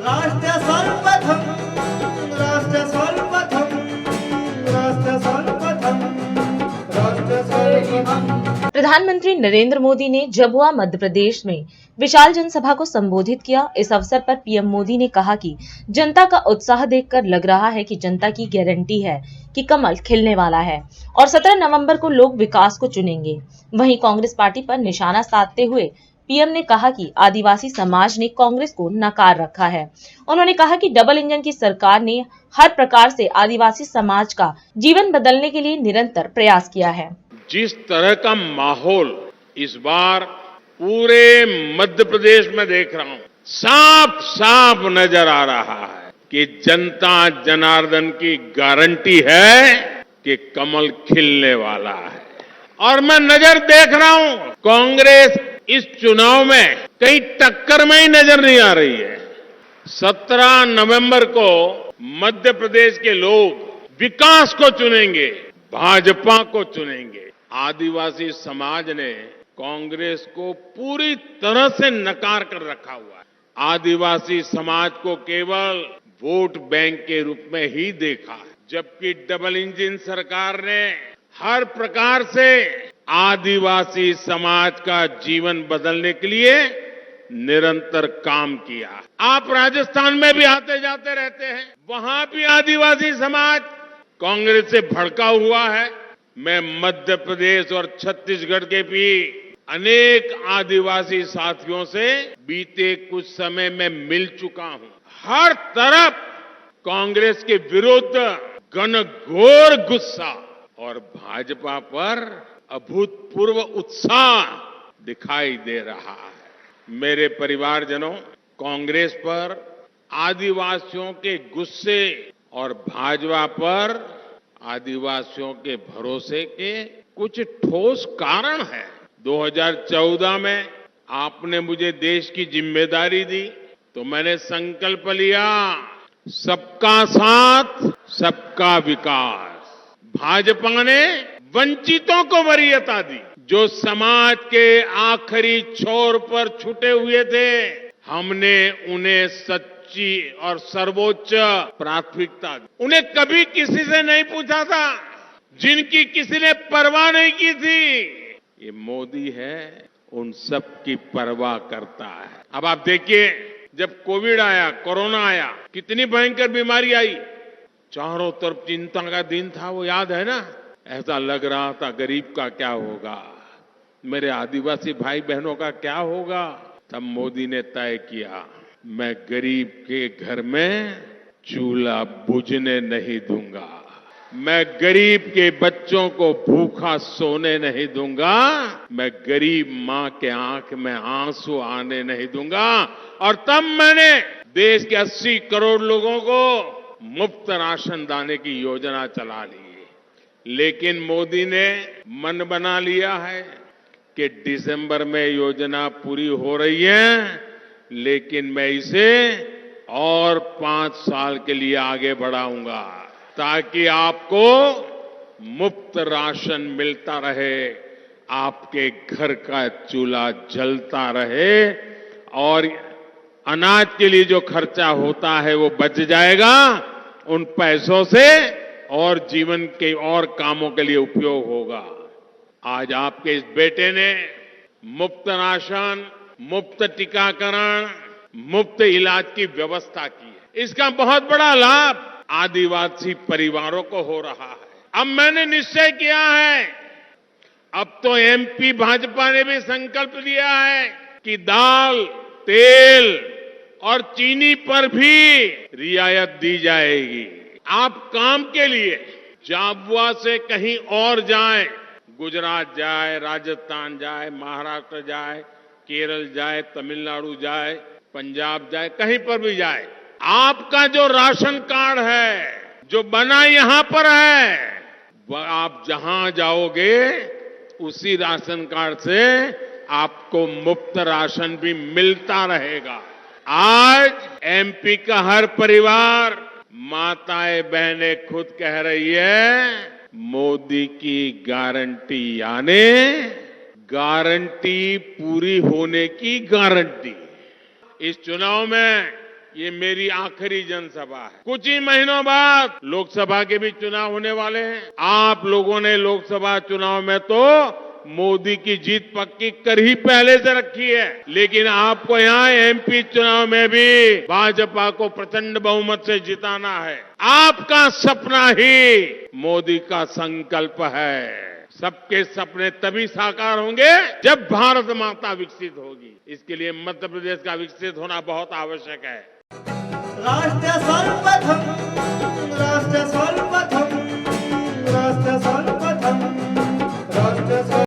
राष्ट्र सर्वप्रथम राष्ट्र सर्वप्रथम राष्ट्र सर्वप्रथम राष्ट्र सर्वप्रथम। प्रधानमंत्री नरेंद्र मोदी ने झाबुआ मध्य प्रदेश में विशाल जनसभा को संबोधित किया। इस अवसर पर पीएम मोदी ने कहा कि जनता का उत्साह देखकर लग रहा है कि जनता की गारंटी है कि कमल खिलने वाला है और 17 नवंबर को लोग विकास को चुनेंगे। वहीं कांग्रेस पार्टी पर निशाना साधते हुए पीएम ने कहा कि आदिवासी समाज ने कांग्रेस को नकार रखा है। उन्होंने कहा कि डबल इंजन की सरकार ने हर प्रकार से आदिवासी समाज का जीवन बदलने के लिए निरंतर प्रयास किया है। जिस तरह का माहौल इस बार पूरे मध्य प्रदेश में देख रहा हूं, साफ साफ नजर आ रहा है कि जनता जनार्दन की गारंटी है कि कमल खिलने वाला है। और मैं नजर देख रहा हूं, कांग्रेस इस चुनाव में कहीं टक्कर में ही नजर नहीं आ रही है। 17 नवंबर को मध्य प्रदेश के लोग विकास को चुनेंगे, भाजपा को चुनेंगे। आदिवासी समाज ने कांग्रेस को पूरी तरह से नकार कर रखा हुआ है। आदिवासी समाज को केवल वोट बैंक के रूप में ही देखा है, जबकि डबल इंजन सरकार ने हर प्रकार से आदिवासी समाज का जीवन बदलने के लिए निरंतर काम किया। आप राजस्थान में भी आते जाते रहते हैं, वहां भी आदिवासी समाज कांग्रेस से भड़का हुआ है। मैं मध्य प्रदेश और छत्तीसगढ़ के भी अनेक आदिवासी साथियों से बीते कुछ समय में मिल चुका हूं। हर तरफ कांग्रेस के विरुद्ध घनघोर गुस्सा और भाजपा पर अभूतपूर्व उत्साह दिखाई दे रहा है। मेरे परिवारजनों, कांग्रेस पर आदिवासियों के गुस्से और भाजपा पर आदिवासियों के भरोसे के कुछ ठोस कारण है। 2014 में आपने मुझे देश की जिम्मेदारी दी तो मैंने संकल्प लिया, सबका साथ सबका विकास। भाजपा ने वंचितों को वरीयता दी, जो समाज के आखिरी छोर पर छूटे हुए थे। हमने उन्हें सच्ची और सर्वोच्च प्राथमिकता दी। उन्हें कभी किसी से नहीं पूछा था, जिनकी किसी ने परवाह नहीं की थी। ये मोदी है, उन सब की परवाह करता है। अब आप देखिए, जब कोविड आया, कोरोना आया, कितनी भयंकर बीमारी आई, चारों तरफ चिंता का दिन था, वो याद है ना? ऐसा लग रहा था गरीब का क्या होगा, मेरे आदिवासी भाई बहनों का क्या होगा। तब मोदी ने तय किया, मैं गरीब के घर में चूल्हा बुझने नहीं दूंगा, मैं गरीब के बच्चों को भूखा सोने नहीं दूंगा, मैं गरीब मां के आंख में आंसू आने नहीं दूंगा। और तब मैंने देश के 80 करोड़ लोगों को मुफ्त राशन दाने की योजना चला ली। लेकिन मोदी ने मन बना लिया है कि दिसंबर में योजना पूरी हो रही है, लेकिन मैं इसे और 5 साल के लिए आगे बढ़ाऊंगा, ताकि आपको मुफ्त राशन मिलता रहे, आपके घर का चूल्हा जलता रहे और अनाज के लिए जो खर्चा होता है वो बच जाएगा। उन पैसों से और जीवन के और कामों के लिए उपयोग होगा। आज आपके इस बेटे ने मुफ्त राशन, मुफ्त टीकाकरण, मुफ्त इलाज की व्यवस्था की है। इसका बहुत बड़ा लाभ आदिवासी परिवारों को हो रहा है। अब मैंने निश्चय किया है, अब तो एमपी भाजपा ने भी संकल्प लिया है कि दाल, तेल और चीनी पर भी रियायत दी जाएगी। आप काम के लिए झाबुआ से कहीं और जाएं, गुजरात जाए, राजस्थान जाए, महाराष्ट्र जाए, केरल जाए, तमिलनाडु जाए, पंजाब जाए, कहीं पर भी जाए, आपका जो राशन कार्ड है, जो बना यहां पर है, वह आप जहां जाओगे उसी राशन कार्ड से आपको मुफ्त राशन भी मिलता रहेगा। आज एमपी का हर परिवार, माताएं बहनें खुद कह रही है, मोदी की गारंटी, यानी गारंटी पूरी होने की गारंटी। इस चुनाव में ये मेरी आखिरी जनसभा है। कुछ ही महीनों बाद लोकसभा के भी चुनाव होने वाले हैं। आप लोगों ने लोकसभा चुनाव में तो मोदी की जीत पक्की कर ही पहले से रखी है, लेकिन आपको यहाँ एमपी चुनाव में भी भाजपा को प्रचंड बहुमत से जिताना है। आपका सपना ही मोदी का संकल्प है। सबके सपने तभी साकार होंगे जब भारत माता विकसित होगी। इसके लिए मध्य प्रदेश का विकसित होना बहुत आवश्यक है। राष्ट्र सर्वप्रथम, राष्ट्र सर्वप्रथम।